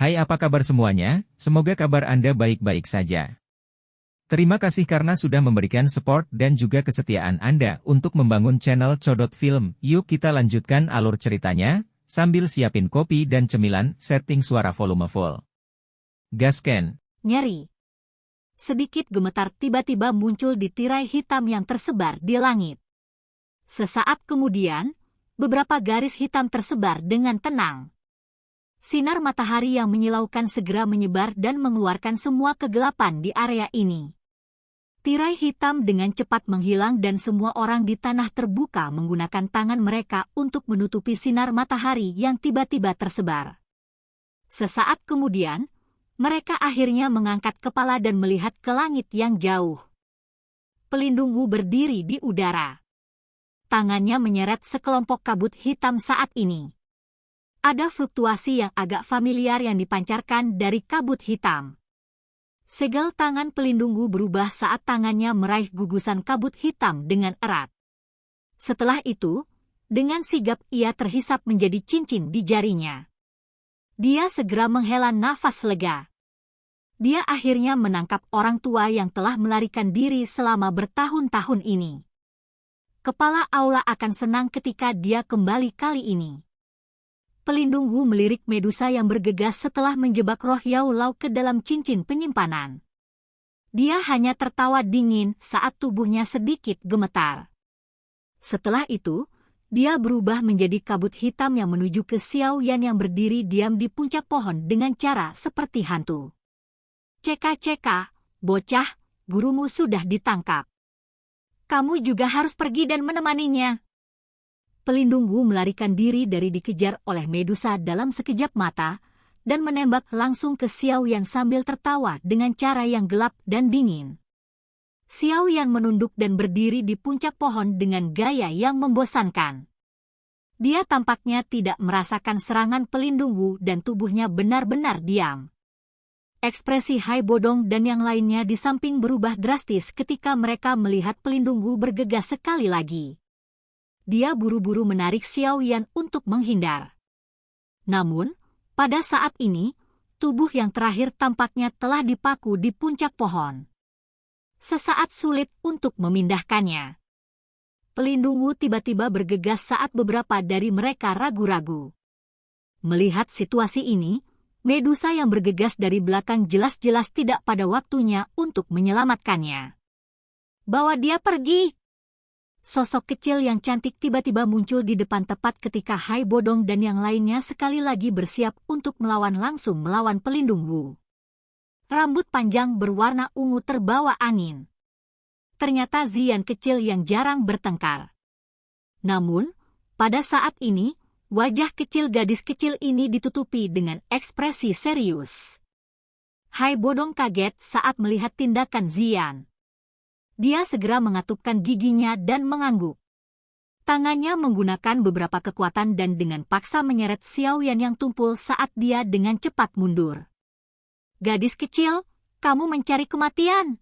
Hai, apa kabar semuanya? Semoga kabar Anda baik-baik saja. Terima kasih karena sudah memberikan support dan juga kesetiaan Anda untuk membangun channel Codot Film. Yuk kita lanjutkan alur ceritanya, sambil siapin kopi dan cemilan, setting suara volume full. Gasken. Nyeri. Sedikit gemetar tiba-tiba muncul di tirai hitam yang tersebar di langit. Sesaat kemudian, beberapa garis hitam tersebar dengan tenang. Sinar matahari yang menyilaukan segera menyebar dan mengeluarkan semua kegelapan di area ini. Tirai hitam dengan cepat menghilang dan semua orang di tanah terbuka menggunakan tangan mereka untuk menutupi sinar matahari yang tiba-tiba tersebar. Sesaat kemudian, mereka akhirnya mengangkat kepala dan melihat ke langit yang jauh. Pelindung Wu berdiri di udara. Tangannya menyeret sekelompok kabut hitam saat ini. Ada fluktuasi yang agak familiar yang dipancarkan dari kabut hitam. Segel tangan pelindung Wu berubah saat tangannya meraih gugusan kabut hitam dengan erat. Setelah itu, dengan sigap ia terhisap menjadi cincin di jarinya. Dia segera menghela nafas lega. Dia akhirnya menangkap orang tua yang telah melarikan diri selama bertahun-tahun ini. Kepala Aula akan senang ketika dia kembali kali ini. Pelindung Wu melirik Medusa yang bergegas setelah menjebak roh Yao Lao ke dalam cincin penyimpanan. Dia hanya tertawa dingin saat tubuhnya sedikit gemetar. Setelah itu, dia berubah menjadi kabut hitam yang menuju ke Xiao Yan yang berdiri diam di puncak pohon dengan cara seperti hantu. Ceka-ceka, bocah, gurumu sudah ditangkap. Kamu juga harus pergi dan menemaninya. Pelindung Wu melarikan diri dari dikejar oleh Medusa dalam sekejap mata, dan menembak langsung ke Xiao Yan sambil tertawa dengan cara yang gelap dan dingin. Xiao Yan menunduk dan berdiri di puncak pohon dengan gaya yang membosankan. Dia tampaknya tidak merasakan serangan pelindung Wu dan tubuhnya benar-benar diam. Ekspresi Hai Bodong dan yang lainnya di samping berubah drastis ketika mereka melihat pelindung Wu bergegas sekali lagi. Dia buru-buru menarik Xiao Yan untuk menghindar. Namun, pada saat ini, tubuh yang terakhir tampaknya telah dipaku di puncak pohon. Sesaat sulit untuk memindahkannya. Pelindung Wu tiba-tiba bergegas saat beberapa dari mereka ragu-ragu. Melihat situasi ini, Medusa yang bergegas dari belakang jelas-jelas tidak pada waktunya untuk menyelamatkannya. Bawa dia pergi! Sosok kecil yang cantik tiba-tiba muncul di depan tepat ketika Hai Bodong dan yang lainnya sekali lagi bersiap untuk langsung melawan pelindung Wu. Rambut panjang berwarna ungu terbawa angin. Ternyata Zian kecil yang jarang bertengkar. Namun, pada saat ini, wajah kecil gadis kecil ini ditutupi dengan ekspresi serius. Hai Bodong kaget saat melihat tindakan Zian. Dia segera mengatupkan giginya dan mengangguk. Tangannya menggunakan beberapa kekuatan dan dengan paksa menyeret Xiao Yan yang tumpul saat dia dengan cepat mundur. Gadis kecil, kamu mencari kematian.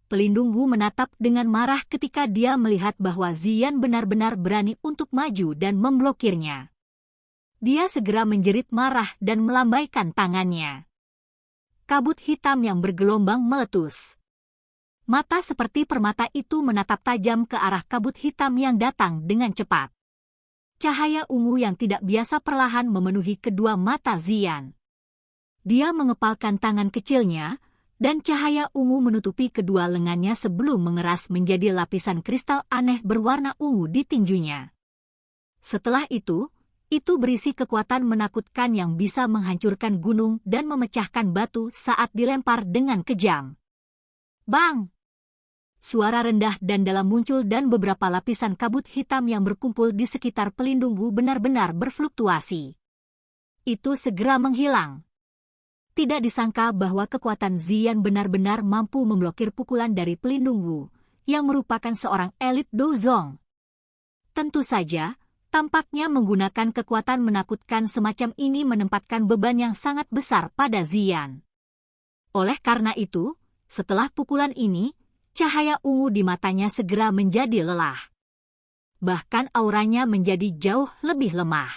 Pelindung Wu menatap dengan marah ketika dia melihat bahwa Zian benar-benar berani untuk maju dan memblokirnya. Dia segera menjerit marah dan melambaikan tangannya. Kabut hitam yang bergelombang meletus. Mata seperti permata itu menatap tajam ke arah kabut hitam yang datang dengan cepat. Cahaya ungu yang tidak biasa perlahan memenuhi kedua mata Zian. Dia mengepalkan tangan kecilnya, dan cahaya ungu menutupi kedua lengannya sebelum mengeras menjadi lapisan kristal aneh berwarna ungu di tinjunya. Setelah itu berisi kekuatan menakutkan yang bisa menghancurkan gunung dan memecahkan batu saat dilempar dengan kejam. Bang! Suara rendah dan dalam muncul dan beberapa lapisan kabut hitam yang berkumpul di sekitar pelindung Wu benar-benar berfluktuasi. Itu segera menghilang. Tidak disangka bahwa kekuatan Zian benar-benar mampu memblokir pukulan dari pelindung Wu, yang merupakan seorang elit Douzong. Tentu saja, tampaknya menggunakan kekuatan menakutkan semacam ini menempatkan beban yang sangat besar pada Zian. Oleh karena itu, setelah pukulan ini, cahaya ungu di matanya segera menjadi lelah. Bahkan auranya menjadi jauh lebih lemah.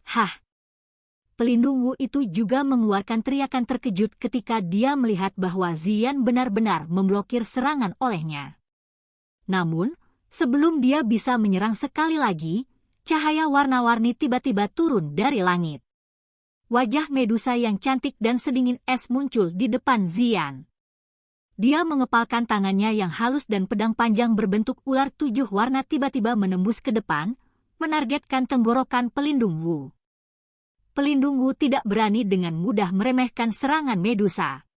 Hah! pelindung Wu itu juga mengeluarkan teriakan terkejut ketika dia melihat bahwa Ziyan benar-benar memblokir serangan olehnya. Namun, sebelum dia bisa menyerang sekali lagi, cahaya warna-warni tiba-tiba turun dari langit. Wajah Medusa yang cantik dan sedingin es muncul di depan Ziyan. Dia mengepalkan tangannya yang halus dan pedang panjang berbentuk ular 7 warna tiba-tiba menembus ke depan, menargetkan tenggorokan pelindung Wu. Pelindung Wu tidak berani dengan mudah meremehkan serangan Medusa.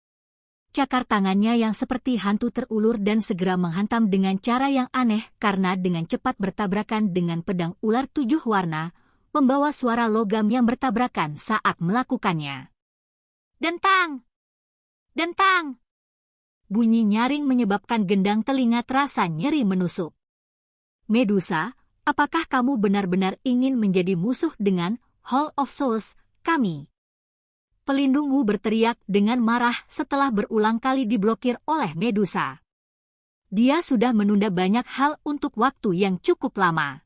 Cakar tangannya yang seperti hantu terulur dan segera menghantam dengan cara yang aneh karena dengan cepat bertabrakan dengan pedang ular 7 warna, membawa suara logam yang bertabrakan saat melakukannya. Dentang! Dentang! Bunyi nyaring menyebabkan gendang telinga terasa nyeri menusuk. Medusa, apakah kamu benar-benar ingin menjadi musuh dengan Hall of Souls kami? Pelindung Wu berteriak dengan marah setelah berulang kali diblokir oleh Medusa. Dia sudah menunda banyak hal untuk waktu yang cukup lama.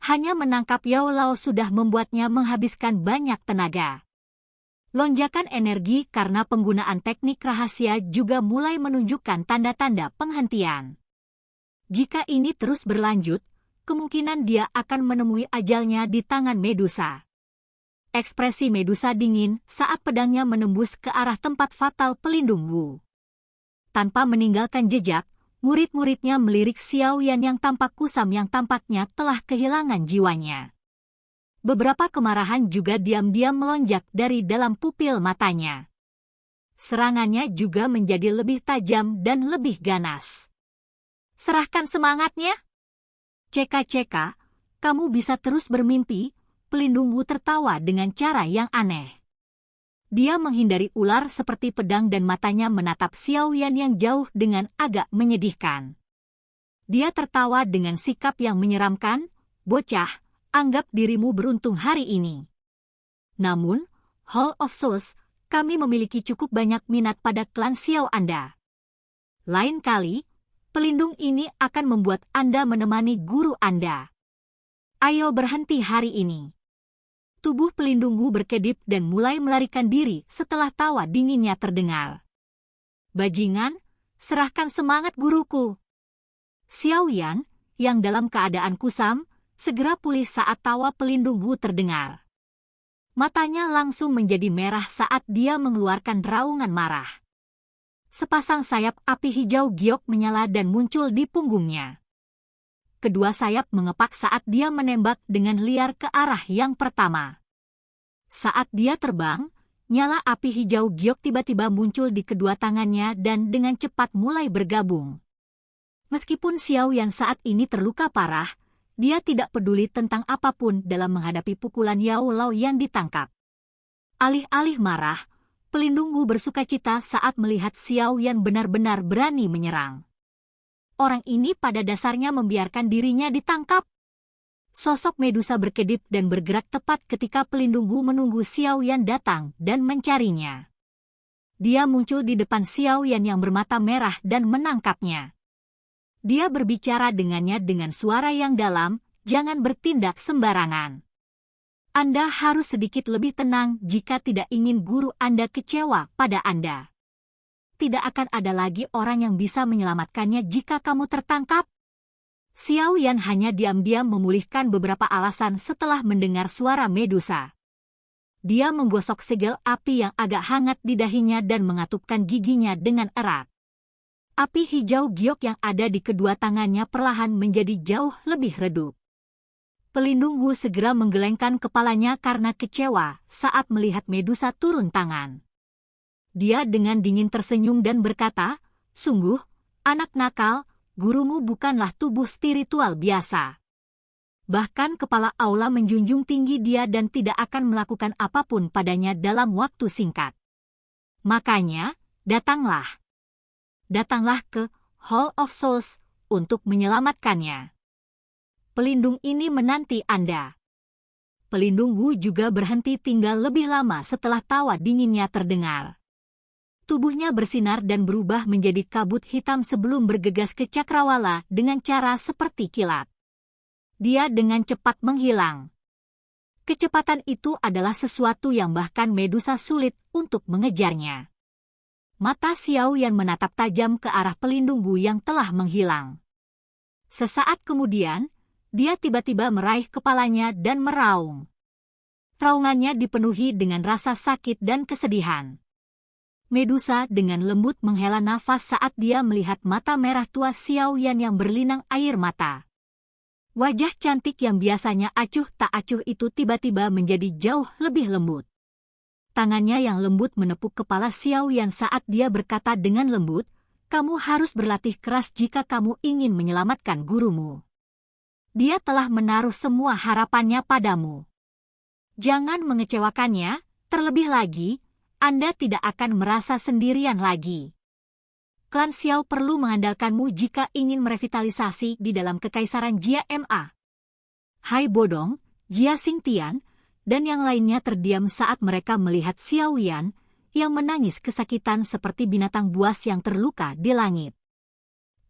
Hanya menangkap Yao Lao sudah membuatnya menghabiskan banyak tenaga. Lonjakan energi karena penggunaan teknik rahasia juga mulai menunjukkan tanda-tanda penghentian. Jika ini terus berlanjut, kemungkinan dia akan menemui ajalnya di tangan Medusa. Ekspresi Medusa dingin saat pedangnya menembus ke arah tempat fatal pelindung Wu. Tanpa meninggalkan jejak, murid-muridnya melirik Xiao Yan yang tampak kusam yang tampaknya telah kehilangan jiwanya. Beberapa kemarahan juga diam-diam melonjak dari dalam pupil matanya. Serangannya juga menjadi lebih tajam dan lebih ganas. Serahkan semangatnya. Ceka-ceka, kamu bisa terus bermimpi, pelindung Wu tertawa dengan cara yang aneh. Dia menghindari ular seperti pedang dan matanya menatap Xiao Yan yang jauh dengan agak menyedihkan. Dia tertawa dengan sikap yang menyeramkan, bocah. Anggap dirimu beruntung hari ini. Namun, Hall of Souls, kami memiliki cukup banyak minat pada klan Xiao Anda. Lain kali, pelindung ini akan membuat Anda menemani guru Anda. Ayo berhenti hari ini. Tubuh pelindung Wu berkedip dan mulai melarikan diri setelah tawa dinginnya terdengar. Bajingan, serahkan semangat guruku. Xiao Yan, yang dalam keadaan kusam, segera pulih saat tawa pelindung Wu terdengar. Matanya langsung menjadi merah saat dia mengeluarkan raungan marah. Sepasang sayap api hijau giok menyala dan muncul di punggungnya. Kedua sayap mengepak saat dia menembak dengan liar ke arah yang pertama. Saat dia terbang, nyala api hijau giok tiba-tiba muncul di kedua tangannya dan dengan cepat mulai bergabung. Meskipun Xiao Yan saat ini terluka parah, dia tidak peduli tentang apapun dalam menghadapi pukulan Yao Lao yang ditangkap. Alih-alih marah, pelindung Wu bersukacita saat melihat Xiao Yan benar-benar berani menyerang. Orang ini pada dasarnya membiarkan dirinya ditangkap. Sosok Medusa berkedip dan bergerak tepat ketika pelindung Wu menunggu Xiao Yan datang dan mencarinya. Dia muncul di depan Xiao Yan yang bermata merah dan menangkapnya. Dia berbicara dengannya dengan suara yang dalam, jangan bertindak sembarangan. Anda harus sedikit lebih tenang jika tidak ingin guru Anda kecewa pada Anda. Tidak akan ada lagi orang yang bisa menyelamatkannya jika kamu tertangkap. Xiao Yan hanya diam-diam memulihkan beberapa alasan setelah mendengar suara Medusa. Dia menggosok segel api yang agak hangat di dahinya dan mengatupkan giginya dengan erat. Api hijau giok yang ada di kedua tangannya perlahan menjadi jauh lebih redup. Pelindung Wu segera menggelengkan kepalanya karena kecewa saat melihat Medusa turun tangan. Dia dengan dingin tersenyum dan berkata, "Sungguh, anak nakal, gurumu bukanlah tubuh spiritual biasa." Bahkan kepala aula menjunjung tinggi dia dan tidak akan melakukan apapun padanya dalam waktu singkat. Makanya, datanglah. Datanglah ke Hall of Souls untuk menyelamatkannya. Pelindung ini menanti Anda. Pelindung Wu juga berhenti tinggal lebih lama setelah tawa dinginnya terdengar. Tubuhnya bersinar dan berubah menjadi kabut hitam sebelum bergegas ke cakrawala dengan cara seperti kilat. Dia dengan cepat menghilang. Kecepatan itu adalah sesuatu yang bahkan Medusa sulit untuk mengejarnya. Mata Xiao Yan menatap tajam ke arah pelindung Bu yang telah menghilang. Sesaat kemudian, dia tiba-tiba meraih kepalanya dan meraung. Raungannya dipenuhi dengan rasa sakit dan kesedihan. Medusa dengan lembut menghela nafas saat dia melihat mata merah tua Xiao Yan yang berlinang air mata. Wajah cantik yang biasanya acuh tak acuh itu tiba-tiba menjadi jauh lebih lembut. Tangannya yang lembut menepuk kepala Xiao Yan saat dia berkata dengan lembut, "Kamu harus berlatih keras jika kamu ingin menyelamatkan gurumu. Dia telah menaruh semua harapannya padamu. Jangan mengecewakannya, terlebih lagi, Anda tidak akan merasa sendirian lagi. Klan Xiao perlu mengandalkanmu jika ingin merevitalisasi di dalam Kekaisaran Jia Ma." Hai Bodong, Jia Xingtian, dan yang lainnya terdiam saat mereka melihat Xiao Yan yang menangis kesakitan seperti binatang buas yang terluka di langit.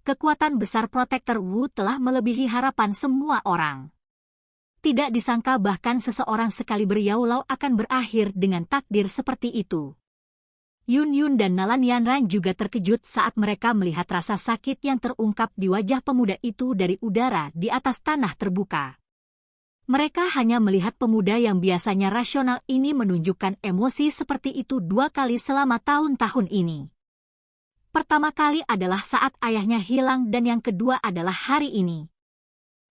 Kekuatan besar Protektor Wu telah melebihi harapan semua orang. Tidak disangka bahkan seseorang sekali beryaulau akan berakhir dengan takdir seperti itu. Yun Yun dan Nalan Yanran juga terkejut saat mereka melihat rasa sakit yang terungkap di wajah pemuda itu dari udara di atas tanah terbuka. Mereka hanya melihat pemuda yang biasanya rasional ini menunjukkan emosi seperti itu 2 kali selama tahun-tahun ini. Pertama kali adalah saat ayahnya hilang dan yang kedua adalah hari ini.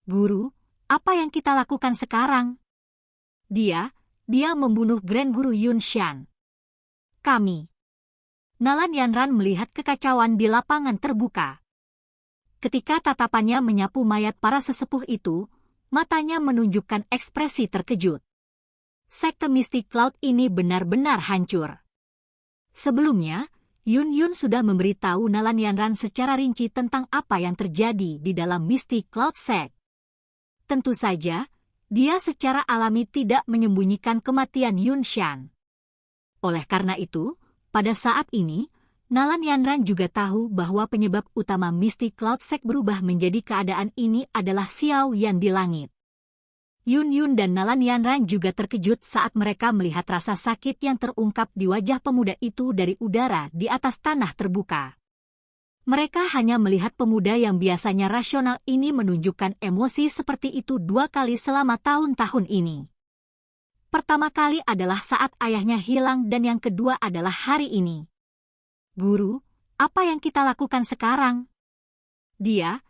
"Guru, apa yang kita lakukan sekarang?" Dia membunuh Grand Guru Yun Shan. Kami. Nalan Yanran melihat kekacauan di lapangan terbuka. Ketika tatapannya menyapu mayat para sesepuh itu, matanya menunjukkan ekspresi terkejut. Sekte Mystic Cloud ini benar-benar hancur. Sebelumnya, Yun Yun sudah memberitahu Nalan Yanran secara rinci tentang apa yang terjadi di dalam Mystic Cloud Sect. Tentu saja, dia secara alami tidak menyembunyikan kematian Yun Shan. Oleh karena itu, pada saat ini, Nalan Yanran juga tahu bahwa penyebab utama Mystic Cloud Sect berubah menjadi keadaan ini adalah Xiao Yan di langit. Yun Yun dan Nalan Yanran juga terkejut saat mereka melihat rasa sakit yang terungkap di wajah pemuda itu dari udara di atas tanah terbuka. Mereka hanya melihat pemuda yang biasanya rasional ini menunjukkan emosi seperti itu 2 kali selama tahun-tahun ini. Pertama kali adalah saat ayahnya hilang dan yang kedua adalah hari ini. "Guru, apa yang kita lakukan sekarang?" Dia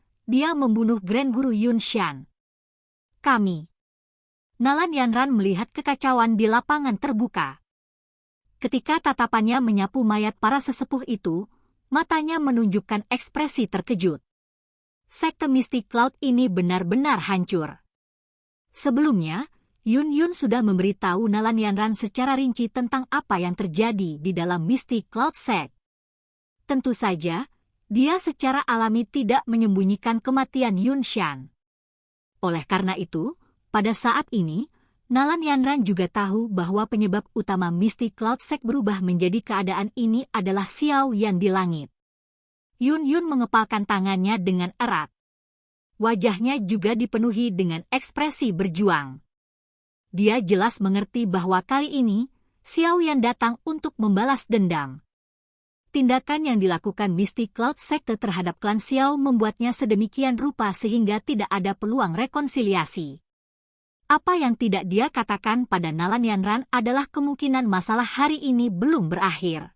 membunuh Grand Guru Yun Shan. Kami. Nalan Yanran melihat kekacauan di lapangan terbuka. Ketika tatapannya menyapu mayat para sesepuh itu, matanya menunjukkan ekspresi terkejut. Sekte Mystic Cloud ini benar-benar hancur. Sebelumnya, Yun Yun sudah memberitahu Nalan Yanran secara rinci tentang apa yang terjadi di dalam Mystic Cloud Sect. Tentu saja, dia secara alami tidak menyembunyikan kematian Yun Shan. Oleh karena itu, pada saat ini, Nalan Yanran juga tahu bahwa penyebab utama Mystic Cloud Sect berubah menjadi keadaan ini adalah Xiao Yan di langit. Yun Yun mengepalkan tangannya dengan erat. Wajahnya juga dipenuhi dengan ekspresi berjuang. Dia jelas mengerti bahwa kali ini, Xiao Yan datang untuk membalas dendam. Tindakan yang dilakukan Mystic Cloud Sekte terhadap klan Xiao membuatnya sedemikian rupa sehingga tidak ada peluang rekonsiliasi. Apa yang tidak dia katakan pada Nalan Yanran adalah kemungkinan masalah hari ini belum berakhir.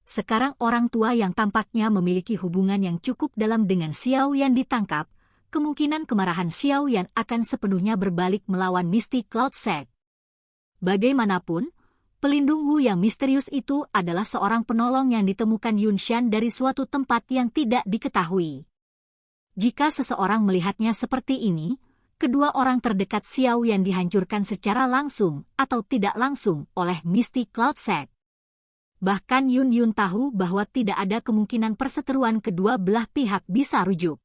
Sekarang orang tua yang tampaknya memiliki hubungan yang cukup dalam dengan Xiao Yan ditangkap, kemungkinan kemarahan Xiao Yan akan sepenuhnya berbalik melawan Mystic Cloud Sect. Bagaimanapun, pelindung Wu yang misterius itu adalah seorang penolong yang ditemukan Yun Shan dari suatu tempat yang tidak diketahui. Jika seseorang melihatnya seperti ini, kedua orang terdekat Xiao Yan dihancurkan secara langsung atau tidak langsung oleh Mystic Cloud Sect. Bahkan Yun Yun tahu bahwa tidak ada kemungkinan perseteruan kedua belah pihak bisa rujuk.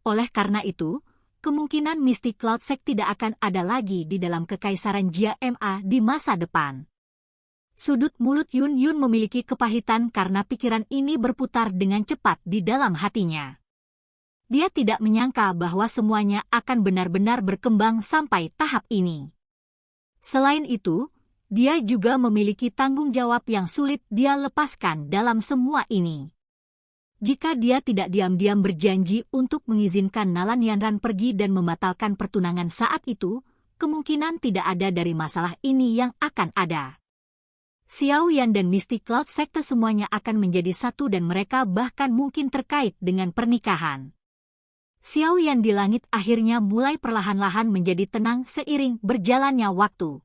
Oleh karena itu, kemungkinan Mystic Cloud Sect tidak akan ada lagi di dalam Kekaisaran Jia Ma di masa depan. Sudut mulut Yun Yun memiliki kepahitan karena pikiran ini berputar dengan cepat di dalam hatinya. Dia tidak menyangka bahwa semuanya akan benar-benar berkembang sampai tahap ini. Selain itu, dia juga memiliki tanggung jawab yang sulit dia lepaskan dalam semua ini. Jika dia tidak diam-diam berjanji untuk mengizinkan Nalanianran pergi dan membatalkan pertunangan saat itu, kemungkinan tidak ada dari masalah ini yang akan ada. Xiao Yan dan Mystic Cloud Sekte semuanya akan menjadi satu dan mereka bahkan mungkin terkait dengan pernikahan. Xiao Yan di langit akhirnya mulai perlahan-lahan menjadi tenang seiring berjalannya waktu.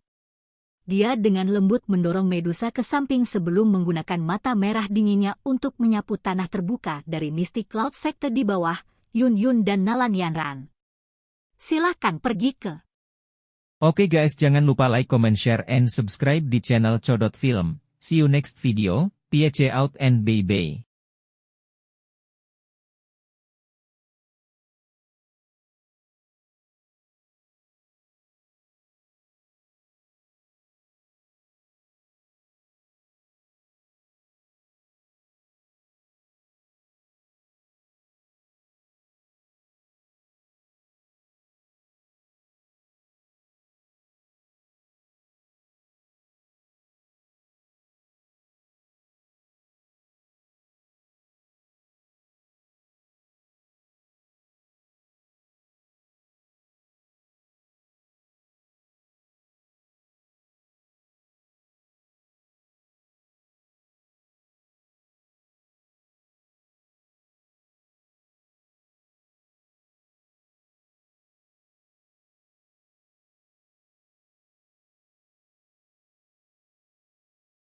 Dia dengan lembut mendorong Medusa ke samping sebelum menggunakan mata merah dinginnya untuk menyapu tanah terbuka dari Mystic Cloud Sekte di bawah, Yun Yun dan Nalanianran. Silahkan pergi ke. Oke guys, jangan lupa like, comment, share, and subscribe di channel Codot Film. See you next video, peace out and bye-bye.